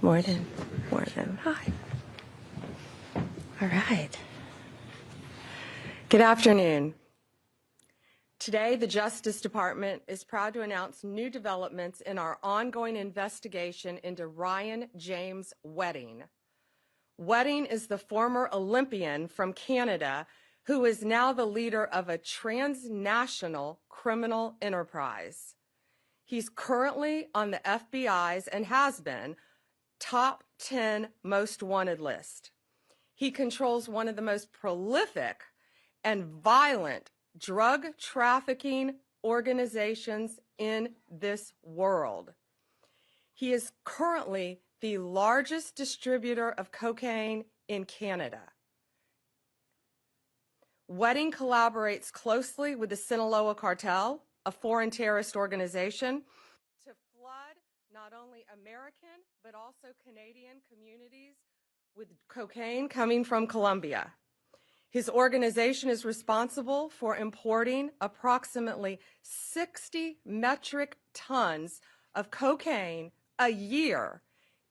Morning. Hi. All right. Good afternoon. Today, the Justice Department is proud to announce new developments in our ongoing investigation into Ryan James Wedding. Wedding is the former Olympian from Canada who is now the leader of a transnational criminal enterprise. He's currently on the FBI's and has been top 10 most wanted list. He controls one of the most prolific and violent drug trafficking organizations in this world. He is currently the largest distributor of cocaine in Canada. Wedding collaborates closely with the Sinaloa cartel, a foreign terrorist organization, to flood not only American but also Canadian communities with cocaine coming from Colombia. His organization is responsible for importing approximately 60 metric tons of cocaine a year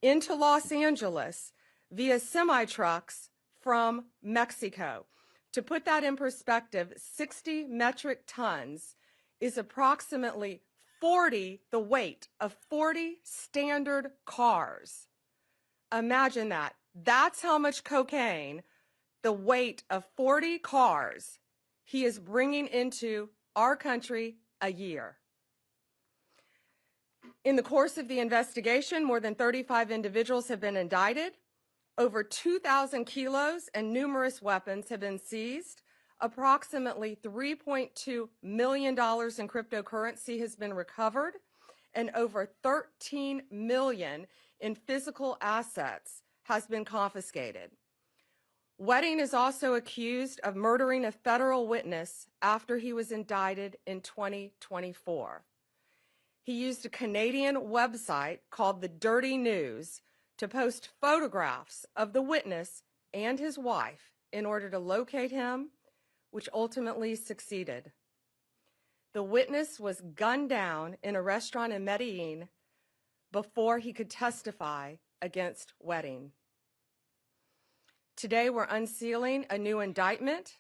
into Los Angeles via semi-trucks from Mexico. To put that in perspective, 60 metric tons is approximately the weight of 40 standard cars. Imagine that. That's how much cocaine, the weight of 40 cars, he is bringing into our country a year. In the course of the investigation, more than 35 individuals have been indicted. Over 2,000 kilos and numerous weapons have been seized. Approximately $3.2 million in cryptocurrency has been recovered, and over $13 million in physical assets has been confiscated. Wedding is also accused of murdering a federal witness after he was indicted in 2024. He used a Canadian website called The Dirty News to post photographs of the witness and his wife in order to locate him, which ultimately succeeded. The witness was gunned down in a restaurant in Medellin before he could testify against Wedding. Today, we're unsealing a new indictment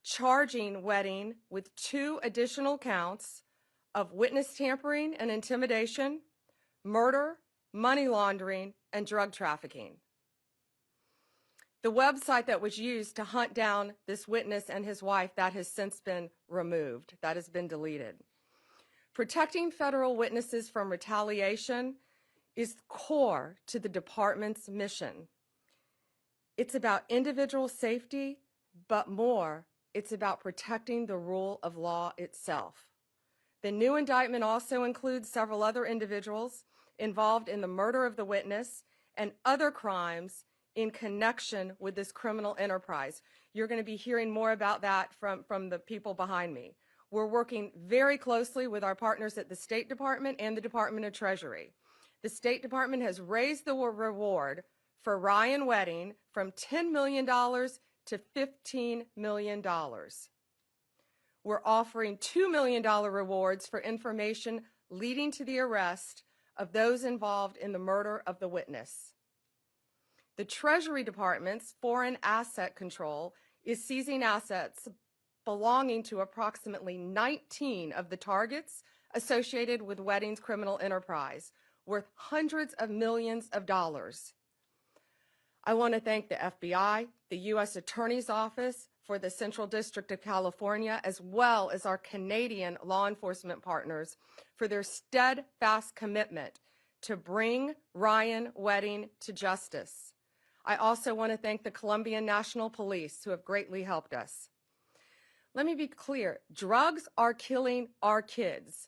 charging Wedding with 2 additional counts of witness tampering and intimidation, murder, money laundering, and drug trafficking. The website that was used to hunt down this witness and his wife, that has since been removed. That has been deleted. Protecting federal witnesses from retaliation is core to the department's mission. It's about individual safety, but more, it's about protecting the rule of law itself. The new indictment also includes several other individuals involved in the murder of the witness and other crimes in connection with this criminal enterprise. You're going to be hearing more about that from the people behind me. We're working very closely with our partners at the State Department and the Department of Treasury. The State Department has raised the reward for Ryan Wedding from $10 million to $15 million. We're offering $2 million rewards for information leading to the arrest of those involved in the murder of the witness. The Treasury Department's Foreign Asset Control is seizing assets belonging to approximately 19 of the targets associated with Wedding's criminal enterprise, worth hundreds of millions of dollars. I want to thank the FBI, the U.S. Attorney's Office for the Central District of California, as well as our Canadian law enforcement partners for their steadfast commitment to bring Ryan Wedding to justice. I also want to thank the Colombian National Police, who have greatly helped us. Let me be clear, drugs are killing our kids.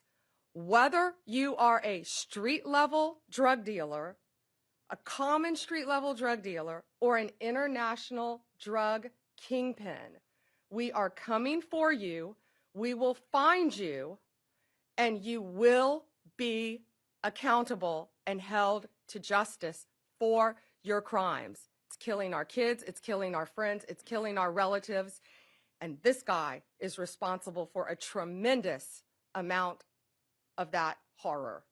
Whether you are a street-level drug dealer, a common street-level drug dealer, or an international drug kingpin, we are coming for you, we will find you, and you will be accountable and held to justice for your crimes. It's killing our kids, it's killing our friends, it's killing our relatives, and this guy is responsible for a tremendous amount of that horror.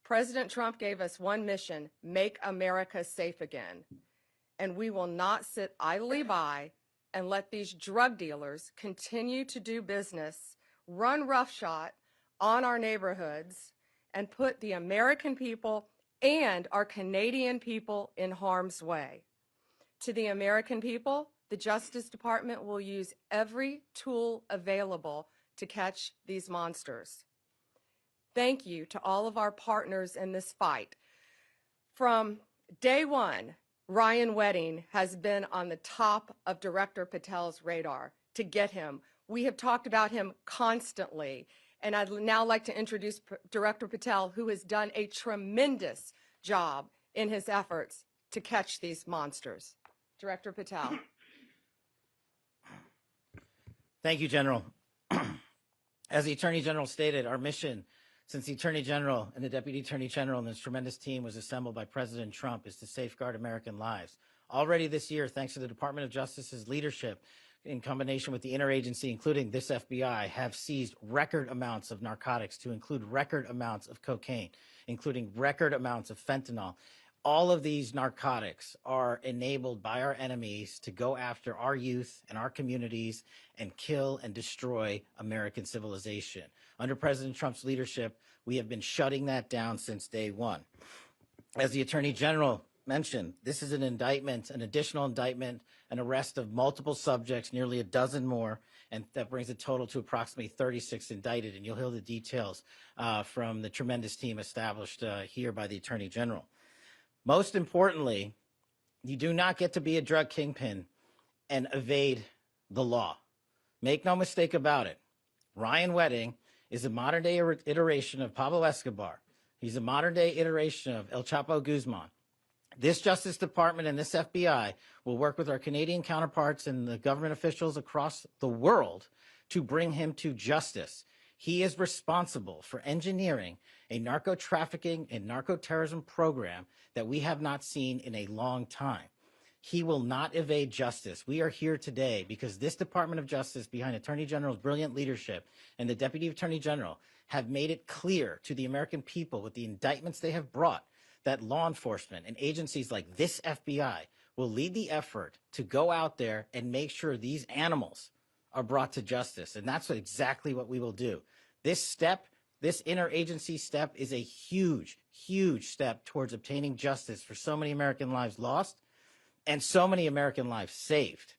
President Trump gave us one mission: make America safe again. And we will not sit idly by and let these drug dealers continue to do business, run roughshod on our neighborhoods, and put the American people and our Canadian people in harm's way. To the American people, the Justice Department will use every tool available to catch these monsters. Thank you to all of our partners in this fight. From day one, Ryan Wedding has been on the top of Director Patel's radar to get him. We have talked about him constantly, and I'd now like to introduce Director Patel, who has done a tremendous job in his efforts to catch these monsters. Director Patel. Thank you, General. As the Attorney General stated, our mission since the Attorney General and the Deputy Attorney General and this tremendous team was assembled by President Trump is to safeguard American lives. Already this year, thanks to the Department of Justice's leadership, in combination with the interagency, including this FBI, have seized record amounts of narcotics to include record amounts of cocaine, including record amounts of fentanyl. All of these narcotics are enabled by our enemies to go after our youth and our communities and kill and destroy American civilization. Under President Trump's leadership, we have been shutting that down since day one. As the Attorney General mentioned, this is an indictment, an additional indictment, an arrest of multiple subjects, nearly a dozen more, and that brings the total to approximately 36 indicted. And you'll hear the details from the tremendous team established here by the Attorney General. Most importantly, you do not get to be a drug kingpin and evade the law. Make no mistake about it. Ryan Wedding is a modern-day iteration of Pablo Escobar. He's a modern-day iteration of El Chapo Guzman. This Justice Department and this FBI will work with our Canadian counterparts and the government officials across the world to bring him to justice. He is responsible for engineering a narco-trafficking and narco-terrorism program that we have not seen in a long time. He will not evade justice. We are here today because this Department of Justice, behind Attorney General's brilliant leadership and the Deputy Attorney General, have made it clear to the American people with the indictments they have brought that law enforcement and agencies like this FBI will lead the effort to go out there and make sure these animals are brought to justice. And that's exactly what we will do. This step, this interagency step, is a huge, huge step towards obtaining justice for so many American lives lost and so many American lives saved.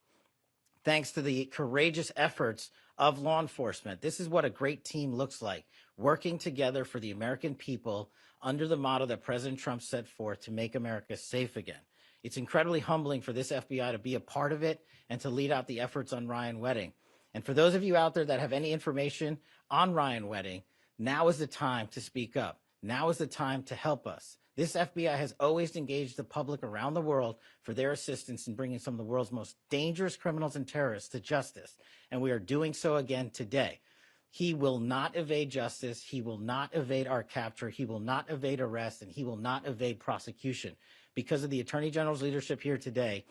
Thanks to the courageous efforts of law enforcement. This is what a great team looks like, working together for the American people under the motto that President Trump set forth to make America safe again. It's incredibly humbling for this FBI to be a part of it and to lead out the efforts on Ryan Wedding. And for those of you out there that have any information on Ryan Wedding, now is the time to speak up. Now is the time to help us. This FBI has always engaged the public around the world for their assistance in bringing some of the world's most dangerous criminals and terrorists to justice. And we are doing so again today. He will not evade justice. He will not evade our capture. He will not evade arrest, and he will not evade prosecution. Because of the Attorney General's leadership here today,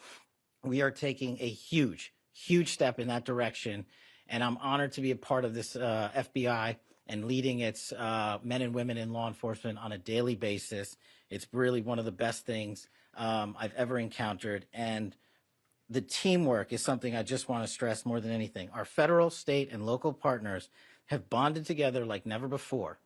we are taking a huge, huge step in that direction. And I'm honored to be a part of this FBI and leading its men and women in law enforcement on a daily basis. It's really one of the best things I've ever encountered. And the teamwork is something I just want to stress more than anything. Our federal, state, and local partners have bonded together like never before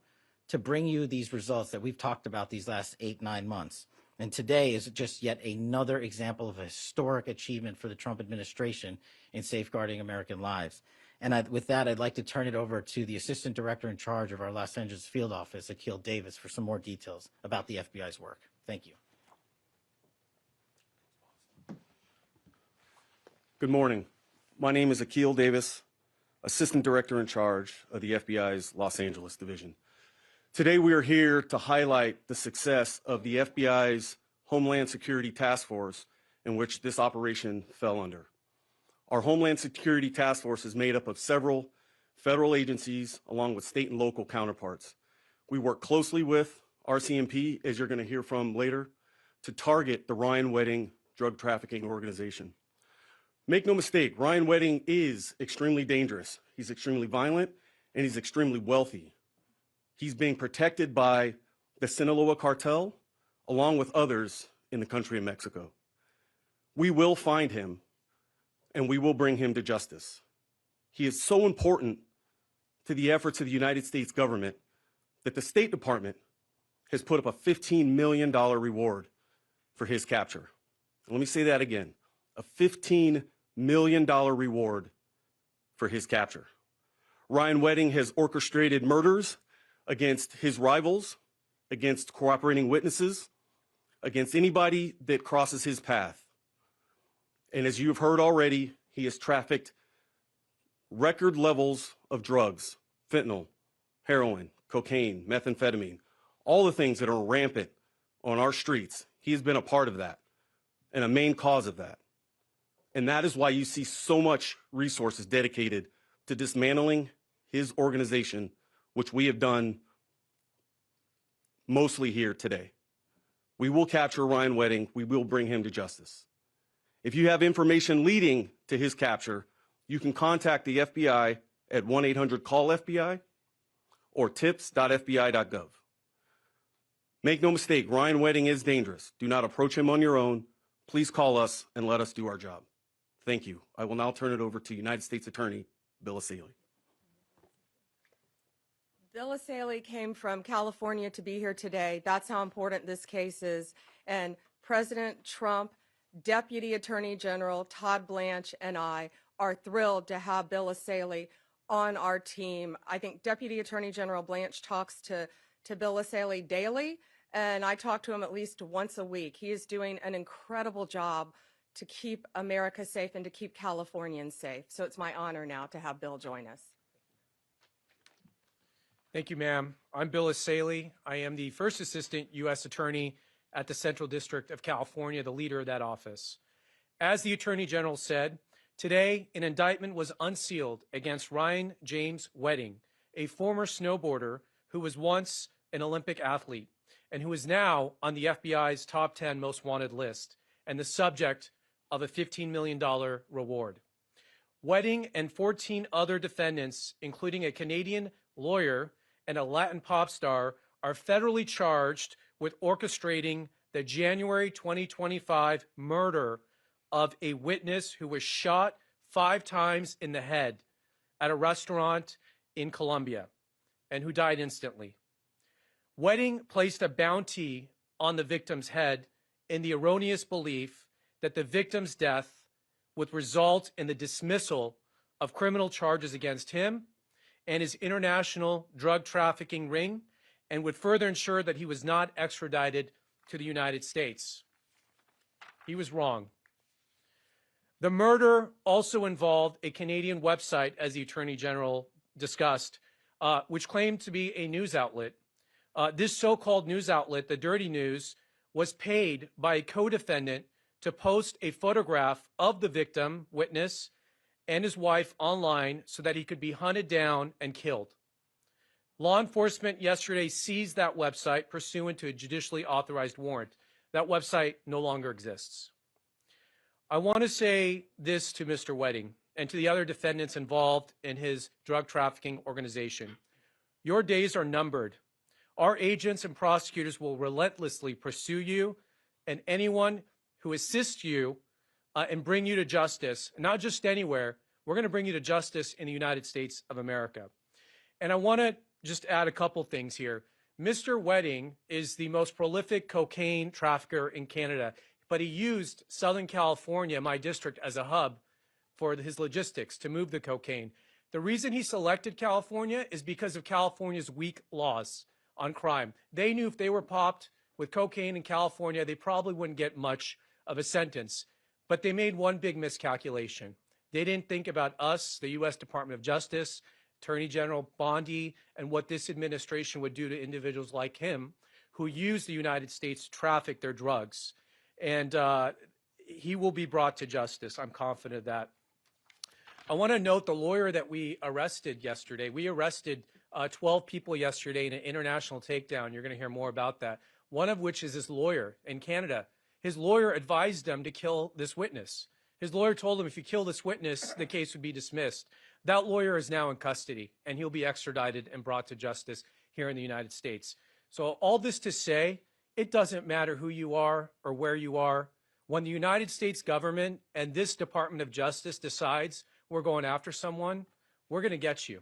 to bring you these results that we've talked about these last 8-9 months. And today is just yet another example of a historic achievement for the Trump administration in safeguarding American lives. And with that, I'd like to turn it over to the Assistant Director in charge of our Los Angeles Field Office, Akil Davis, for some more details about the FBI's work. Thank you. Good morning. My name is Akil Davis, Assistant Director in charge of the FBI's Los Angeles Division. Today we are here to highlight the success of the FBI's Homeland Security Task Force in which this operation fell under. Our Homeland Security Task Force is made up of several federal agencies along with state and local counterparts. We work closely with RCMP, as you're going to hear from later, to target the Ryan Wedding drug trafficking organization. Make no mistake, Ryan Wedding is extremely dangerous. He's extremely violent and he's extremely wealthy. He's being protected by the Sinaloa cartel, along with others in the country of Mexico. We will find him, and we will bring him to justice. He is so important to the efforts of the United States government that the State Department has put up a $15 million reward for his capture. Let me say that again, a $15 million reward for his capture. Ryan Wedding has orchestrated murders against his rivals, against cooperating witnesses, against anybody that crosses his path. And as you've heard already, he has trafficked record levels of drugs, fentanyl, heroin, cocaine, methamphetamine, all the things that are rampant on our streets. He has been a part of that and a main cause of that. And that is why you see so much resources dedicated to dismantling his organization, which we have done mostly here today. We will capture Ryan Wedding. We will bring him to justice. If you have information leading to his capture, you can contact the FBI at 1-800-CALL-FBI or tips.fbi.gov. Make no mistake, Ryan Wedding is dangerous. Do not approach him on your own. Please call us and let us do our job. Thank you. I will now turn it over to United States Attorney Bill Asaley. Bill Asaley came from California to be here today. That's how important this case is. And President Trump, Deputy Attorney General Todd Blanche, and I are thrilled to have Bill Asaley on our team. I think Deputy Attorney General Blanche talks to Bill Asaley daily, and I talk to him at least once a week. He is doing an incredible job to keep America safe and to keep Californians safe. So it's my honor now to have Bill join us. Thank you, ma'am. I'm Bill Asaley. I am the First Assistant U.S. Attorney at the Central District of California, the leader of that office. As the Attorney General said, today an indictment was unsealed against Ryan James Wedding, a former snowboarder who was once an Olympic athlete and who is now on the FBI's top 10 most wanted list and the subject of a $15 million reward. Wedding and 14 other defendants, including a Canadian lawyer and a Latin pop star, are federally charged with orchestrating the January 2025 murder of a witness who was shot 5 times in the head at a restaurant in Colombia and who died instantly. Wedding placed a bounty on the victim's head in the erroneous belief that the victim's death would result in the dismissal of criminal charges against him and his international drug trafficking ring, and would further ensure that he was not extradited to the United States. He was wrong. The murder also involved a Canadian website, as the Attorney General discussed, which claimed to be a news outlet. This so-called news outlet, the Dirty News, was paid by a co-defendant to post a photograph of the victim, witness, and his wife online so that he could be hunted down and killed. Law enforcement yesterday seized that website pursuant to a judicially authorized warrant. That website no longer exists. I want to say this to Mr. Wedding and to the other defendants involved in his drug trafficking organization. Your days are numbered. Our agents and prosecutors will relentlessly pursue you and anyone who assists you and bring you to justice, not just anywhere. We're going to bring you to justice in the United States of America. And I want to just add a couple things here. Mr. Wedding is the most prolific cocaine trafficker in Canada, but he used Southern California, my district, as a hub for his logistics to move the cocaine. The reason he selected California is because of California's weak laws on crime. They knew if they were popped with cocaine in California, they probably wouldn't get much of a sentence. But they made one big miscalculation. They didn't think about us, the U.S. Department of Justice, Attorney General Bondi, and what this administration would do to individuals like him who use the United States to traffic their drugs. And he will be brought to justice. I'm confident of that. I want to note the lawyer that we arrested yesterday. We arrested 12 people yesterday in an international takedown. You're going to hear more about that. One of which is his lawyer in Canada. His lawyer advised them to kill this witness. His lawyer told him if you kill this witness, the case would be dismissed. That lawyer is now in custody, and he'll be extradited and brought to justice here in the United States. So all this to say, it doesn't matter who you are or where you are. When the United States government and this Department of Justice decides we're going after someone, we're going to get you.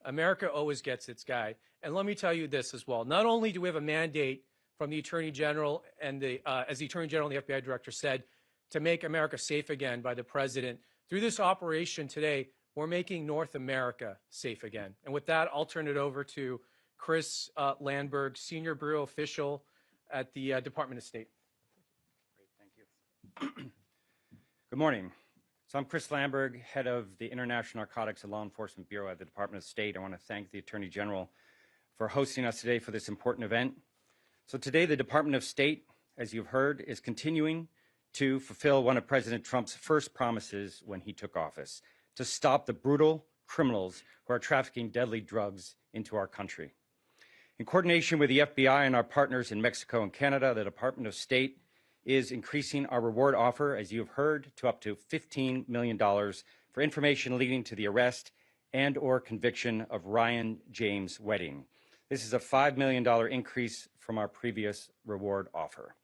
America always gets its guy. And let me tell you this as well. Not only do we have a mandate from the Attorney General and as the Attorney General and the FBI Director said, to make America safe again by the President, through this operation today, we're making North America safe again. And with that, I'll turn it over to Chris Landberg, Senior Bureau Official at the Department of State. Great, thank you. Good morning. So I'm Chris Landberg, head of the International Narcotics and Law Enforcement Bureau at the Department of State. I want to thank the Attorney General for hosting us today for this important event. So today, the Department of State, as you've heard, is continuing to fulfill one of President Trump's first promises when he took office, to stop the brutal criminals who are trafficking deadly drugs into our country. In coordination with the FBI and our partners in Mexico and Canada, the Department of State is increasing our reward offer, as you have heard, to up to $15 million for information leading to the arrest and or conviction of Ryan James Wedding. This is a $5 million increase from our previous reward offer.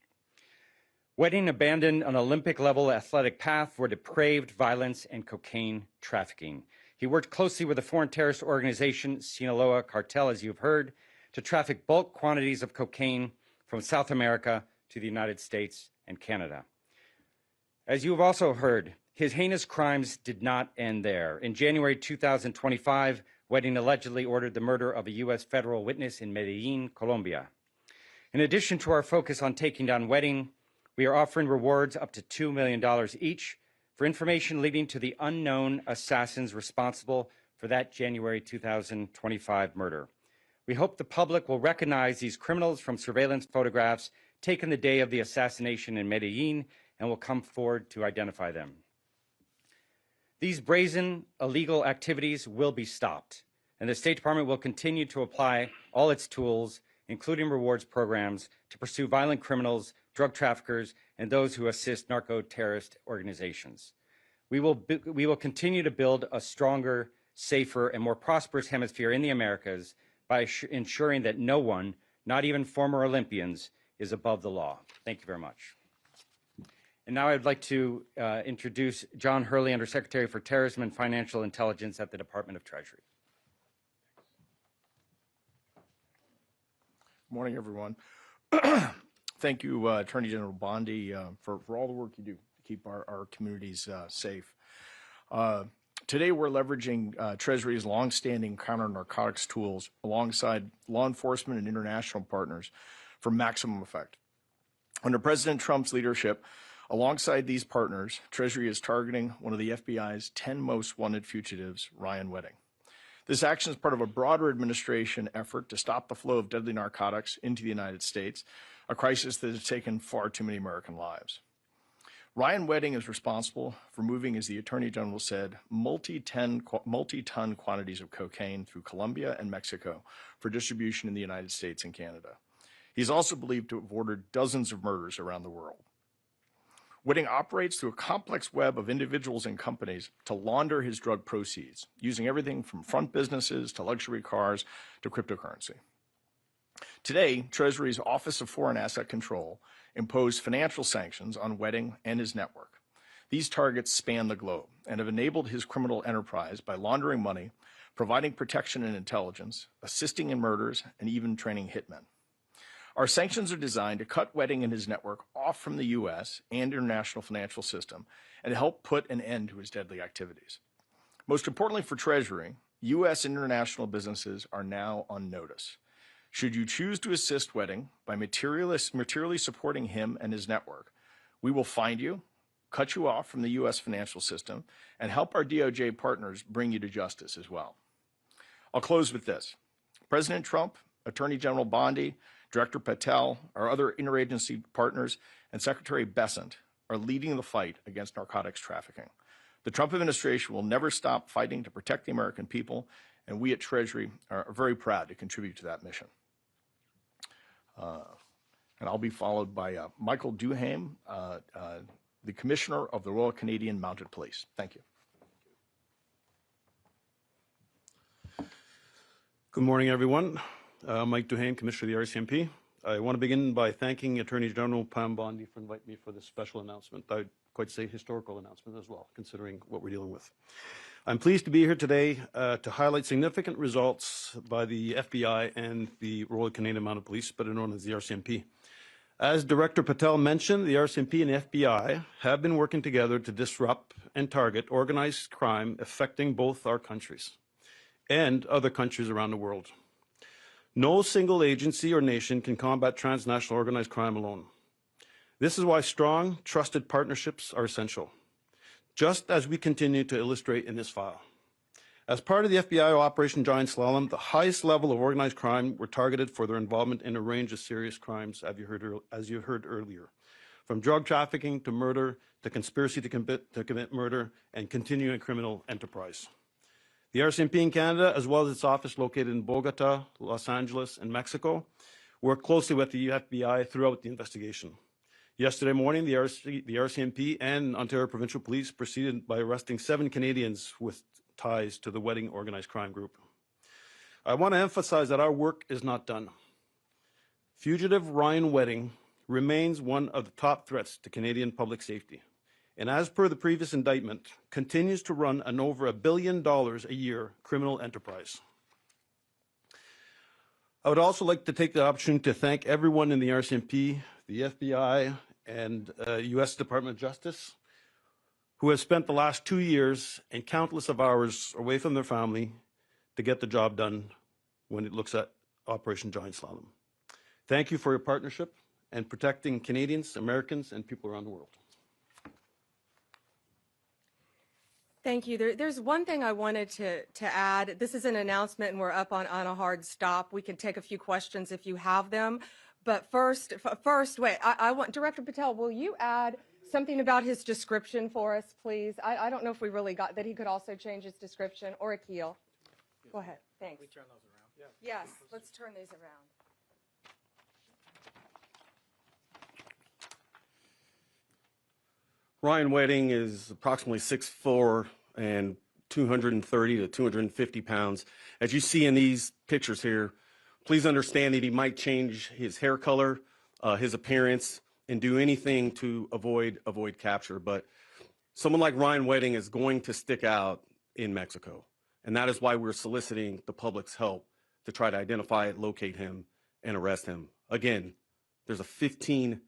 Wedding abandoned an Olympic-level athletic path for depraved violence and cocaine trafficking. He worked closely with the foreign terrorist organization Sinaloa Cartel, as you've heard, to traffic bulk quantities of cocaine from South America to the United States and Canada. As you have also heard, his heinous crimes did not end there. In January 2025, Wedding allegedly ordered the murder of a U.S. federal witness in Medellin, Colombia. In addition to our focus on taking down Wedding, we are offering rewards up to $2 million each for information leading to the unknown assassins responsible for that January 2025 murder. We hope the public will recognize these criminals from surveillance photographs taken the day of the assassination in Medellin and will come forward to identify them. These brazen, illegal activities will be stopped, and the State Department will continue to apply all its tools, including rewards programs, to pursue violent criminals, drug traffickers, and those who assist narco-terrorist organizations. We will continue to build a stronger, safer, and more prosperous hemisphere in the Americas by ensuring that no one, not even former Olympians, is above the law. Thank you very much. And now I'd like to introduce John Hurley, Undersecretary for Terrorism and Financial Intelligence at the Department of Treasury. Good morning, everyone. Thank you, Attorney General Bondi, for all the work you do to keep our communities safe. Today, we're leveraging Treasury's longstanding counter-narcotics tools alongside law enforcement and international partners for maximum effect. Under President Trump's leadership, alongside these partners, Treasury is targeting one of the FBI's 10 most wanted fugitives, Ryan Wedding. This action is part of a broader administration effort to stop the flow of deadly narcotics into the United States, a crisis that has taken far too many American lives. Ryan Wedding is responsible for moving, as the Attorney General said, multi-ton quantities of cocaine through Colombia and Mexico for distribution in the United States and Canada. He's also believed to have ordered dozens of murders around the world. Wedding operates through a complex web of individuals and companies to launder his drug proceeds, using everything from front businesses to luxury cars to cryptocurrency. Today, Treasury's Office of Foreign Asset Control imposed financial sanctions on Wedding and his network. These targets span the globe and have enabled his criminal enterprise by laundering money, providing protection and intelligence, assisting in murders, and even training hitmen. Our sanctions are designed to cut Wedding and his network off from the U.S. and international financial system and help put an end to his deadly activities. Most importantly for Treasury, U.S. and international businesses are now on notice. Should you choose to assist Wedding by materially supporting him and his network, we will find you, cut you off from the U.S. financial system, and help our DOJ partners bring you to justice as well. I'll close with this. President Trump, Attorney General Bondi, Director Patel, our other interagency partners, and Secretary Bessent are leading the fight against narcotics trafficking. The Trump administration will never stop fighting to protect the American people, and we at Treasury are very proud to contribute to that mission. And I'll be followed by Michael Duham, the Commissioner of the Royal Canadian Mounted Police. Thank you. Good morning, everyone. Mike Duhane, Commissioner of the RCMP. I want to begin by thanking Attorney General Pam Bondi for inviting me for this special announcement. I'd quite say historical announcement as well, considering what we're dealing with. I'm pleased to be here today to highlight significant results by the FBI and the Royal Canadian Mounted Police, better known as the RCMP. As Director Patel mentioned, the RCMP and the FBI have been working together to disrupt and target organized crime affecting both our countries and other countries around the world. No single agency or nation can combat transnational organized crime alone. This is why strong, trusted partnerships are essential, just as we continue to illustrate in this file. As part of the FBI Operation Giant Slalom, the highest level of organized crime were targeted for their involvement in a range of serious crimes, as you heard earlier, from drug trafficking to murder to conspiracy to commit murder and continuing criminal enterprise. The RCMP in Canada, as well as its office located in Bogota, Los Angeles, and Mexico, worked closely with the FBI throughout the investigation. Yesterday morning, the RCMP and Ontario Provincial Police proceeded by arresting 7 Canadians with ties to the Wedding organized crime group. I want to emphasize that our work is not done. Fugitive Ryan Wedding remains one of the top threats to Canadian public safety, and as per the previous indictment, continues to run an over $1 billion a year criminal enterprise. I would also like to take the opportunity to thank everyone in the RCMP, the FBI, and U.S. Department of Justice, who have spent the last 2 years and countless of hours away from their family to get the job done when it looks at Operation Giant Slalom. Thank you for your partnership and protecting Canadians, Americans, and people around the world. Thank you. There's one thing I wanted to add. This is an announcement, and we're up on a hard stop. We can take a few questions if you have them. But first, wait, I want, Director Patel, will you add something about his description for us, please? I don't know if we really got that he could also change his description, or Akil. Go ahead. Thanks. We turn those around. Yes, let's turn these around. Ryan Wedding is approximately 6'4" and 230 to 250 pounds. As you see in these pictures here, please understand that he might change his hair color, his appearance, and do anything to avoid capture. But someone like Ryan Wedding is going to stick out in Mexico. And that is why we're soliciting the public's help to try to identify, locate him, and arrest him. Again, there's a $15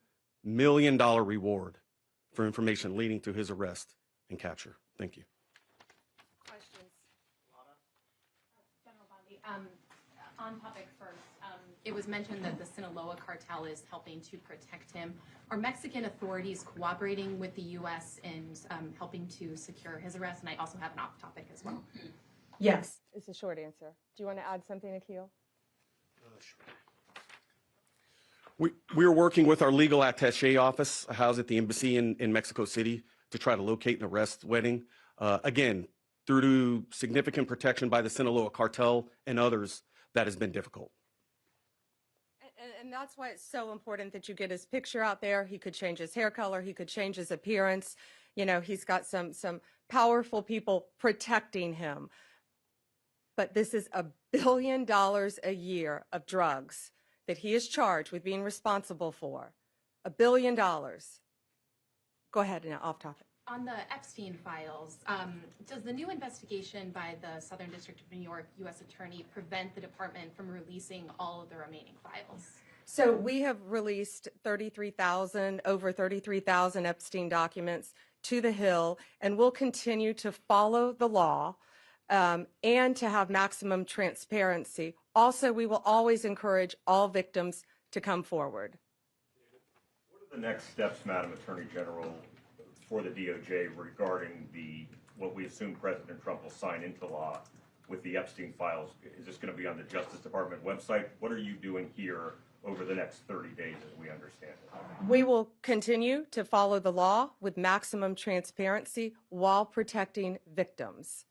million reward for information leading to his arrest and capture. Thank you. Questions? General Bondi, on topic first, it was mentioned that the Sinaloa cartel is helping to protect him. Are Mexican authorities cooperating with the U.S. in helping to secure his arrest? And I also have an off topic as well. Yes. It's a short answer. Do you want to add something, Akil? We are working with our legal attaché office housed at the embassy in Mexico City to try to locate and arrest Wedding. Again, through to significant protection by the Sinaloa cartel and others, that has been difficult. And that's why it's so important that you get his picture out there. He could change his hair color. He could change his appearance. You know, he's got some powerful people protecting him. But this is $1 billion a year of drugs that he is charged with being responsible for. $1 billion. Go ahead, now, off topic. On the Epstein files, does the new investigation by the Southern District of New York U.S. Attorney prevent the department from releasing all of the remaining files? So we have released over 33,000 Epstein documents to the Hill, and we'll continue to follow the law and to have maximum transparency. Also, we will always encourage all victims to come forward. What are the next steps, Madam Attorney General, for the DOJ regarding what we assume President Trump will sign into law with the Epstein files? Is this going to be on the Justice Department website? What are you doing here over the next 30 days as we understand it? We will continue to follow the law with maximum transparency while protecting victims.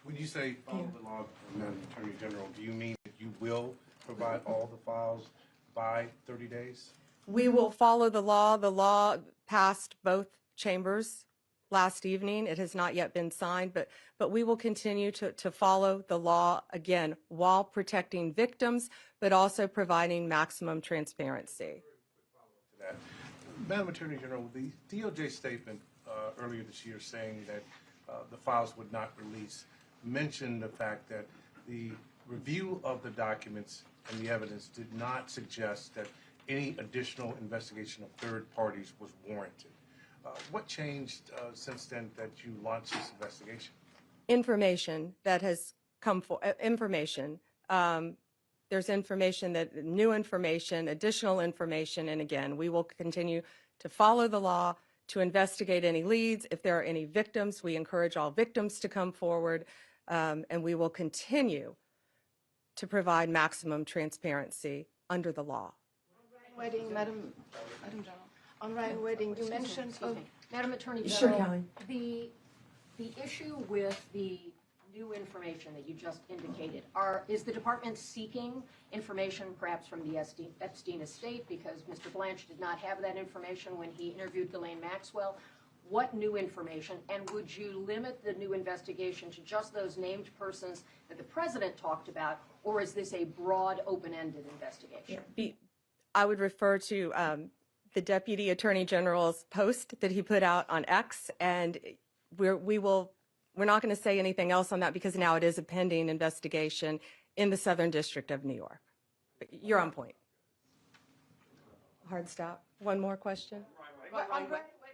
When you say follow the law, Madam Attorney General, do you mean that you will provide all the files by 30 days? We will follow the law. The law passed both chambers last evening. It has not yet been signed, but we will continue to follow the law, again, while protecting victims, but also providing maximum transparency. Madam Attorney General, the DOJ statement earlier this year saying that the files would not release mentioned the fact that the review of the documents and the evidence did not suggest that any additional investigation of third parties was warranted. What changed since then that you launched this investigation? Information that has come for information. There's information that new information, additional information, and again, we will continue to follow the law, to investigate any leads. If there are any victims, we encourage all victims to come forward, and we will continue to provide maximum transparency under the law. Wedding, Madam General. On Ryan Wedding, you mentioned. Madam Attorney Sure, General, Kelly. the issue with the new information that you just indicated, is the department seeking information perhaps from the Epstein estate because Mr. Blanche did not have that information when he interviewed Ghislaine Maxwell? What new information, and would you limit the new investigation to just those named persons that the president talked about, or is this a broad, open-ended investigation? I would refer to the Deputy Attorney General's post that he put out on X, and we're not going to say anything else on that because now it is a pending investigation in the Southern District of New York. But you're on point. Hard stop. One more question?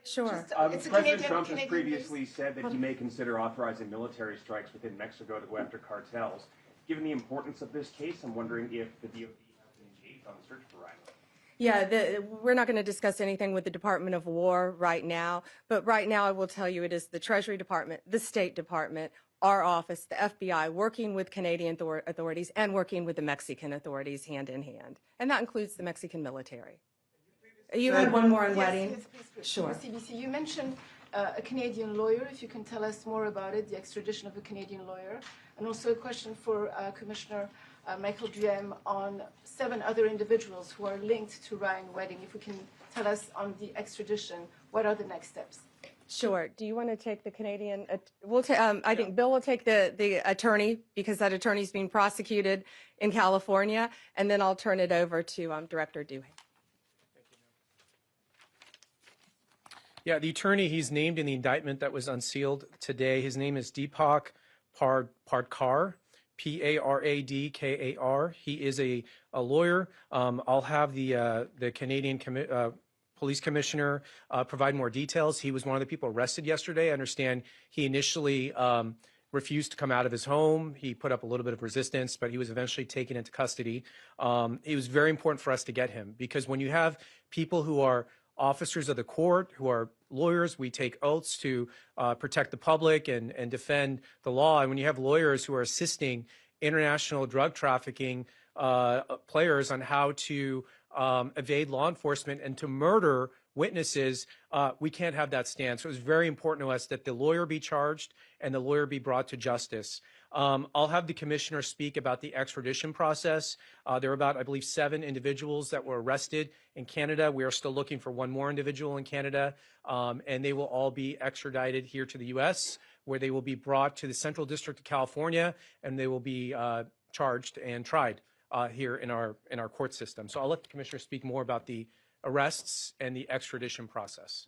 Sure. President Trump has previously said that he may consider authorizing military strikes within Mexico to go after cartels. Given the importance of this case, I'm wondering if the DOD has been engaged on the search for Ryan. Yeah, we're not going to discuss anything with the Department of War right now, but right now I will tell you it is the Treasury Department, the State Department, our office, the FBI, working with Canadian authorities and working with the Mexican authorities hand in hand. And that includes the Mexican military. You had one more on wedding? Yes, please. Sure. CBC, you mentioned a Canadian lawyer. If you can tell us more about it, the extradition of a Canadian lawyer. And also a question for Commissioner Michael Duhem on 7 other individuals who are linked to Ryan Wedding. If we can tell us on the extradition, what are the next steps? Sure. Do you want to take the Canadian? I think Bill will take the attorney because that attorney is being prosecuted in California, and then I'll turn it over to Director Duhem. Yeah, the attorney he's named in the indictment that was unsealed today, his name is Deepak Pardkar, Paradkar. He is a lawyer. I'll have the Canadian Police Commissioner provide more details. He was one of the people arrested yesterday. I understand he initially refused to come out of his home. He put up a little bit of resistance, but he was eventually taken into custody. It was very important for us to get him because when you have people who are officers of the court, who are lawyers, we take oaths to protect the public and defend the law. And when you have lawyers who are assisting international drug trafficking players on how to evade law enforcement and to murder witnesses, we can't have that stand. So it was very important to us that the lawyer be charged and the lawyer be brought to justice. I'll have the commissioner speak about the extradition process. There are about, I believe, 7 individuals that were arrested in Canada. We are still looking for one more individual in Canada, and they will all be extradited here to the U.S., where they will be brought to the Central District of California, and they will be charged and tried here in our court system. So I'll let the commissioner speak more about the arrests and the extradition process.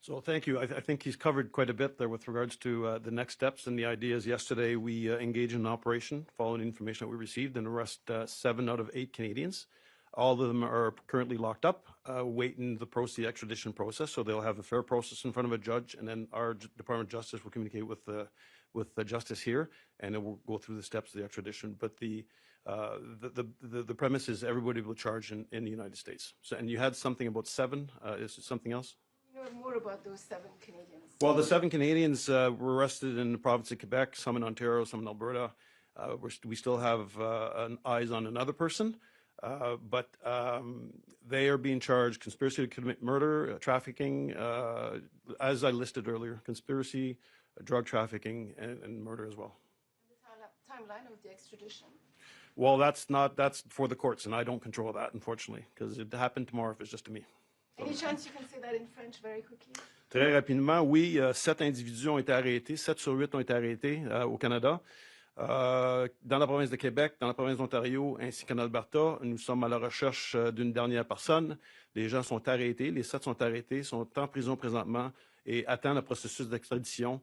So thank you. I think he's covered quite a bit there with regards to the next steps and the ideas. Yesterday, we engaged in an operation following information that we received and arrest 7 out of 8 Canadians. All of them are currently locked up, waiting the extradition process. So they'll have a fair process in front of a judge, and then our Department of Justice will communicate with the justice here, and then we'll go through the steps of the extradition. But the premise is everybody will charge in the United States. So, and you had something about 7. Is it something else? More about those 7 Canadians. Well, the 7 Canadians were arrested in the province of Quebec, some in Ontario, some in Alberta. We still have eyes on another person, but they are being charged conspiracy to commit murder, trafficking, as I listed earlier, conspiracy, drug trafficking, and murder as well. And the timeline of the extradition? Well, that's for the courts, and I don't control that, unfortunately, because it happened tomorrow if it's just to me. Any chance you can say that in French very quickly? Très rapidement, oui, 7 individus ont été arrêtés, 7 sur 8 ont été arrêtés au Canada. Dans la province de Québec, dans la province d'Ontario, ainsi qu'en Alberta, nous sommes à la recherche d'une dernière personne. Les gens sont arrêtés, les 7 sont arrêtés, sont en prison présentement et attendent le processus d'extradition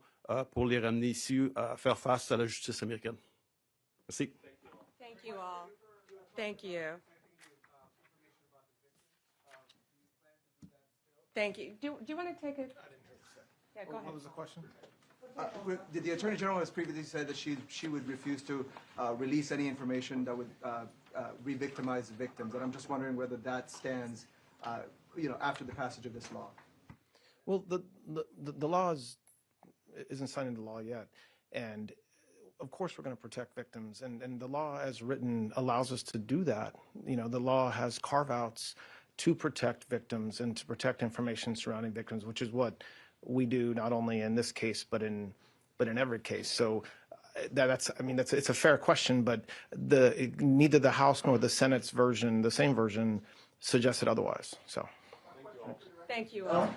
pour les ramener ici à faire face à la justice américaine. Merci. Thank you all. Thank you. Thank you. Do you want to take a? Yeah, go ahead. What was the question? The Attorney General has previously said that she would refuse to release any information that would re-victimize the victims, and I'm just wondering whether that stands, after the passage of this law. Well, the law isn't signed into law yet, and of course we're going to protect victims, and the law as written allows us to do that. The law has carve-outs to protect victims and to protect information surrounding victims, which is what we do not only in this case but in every case. So it's a fair question, but neither the House nor the Senate's version, the same version, suggested otherwise. So Thank you all.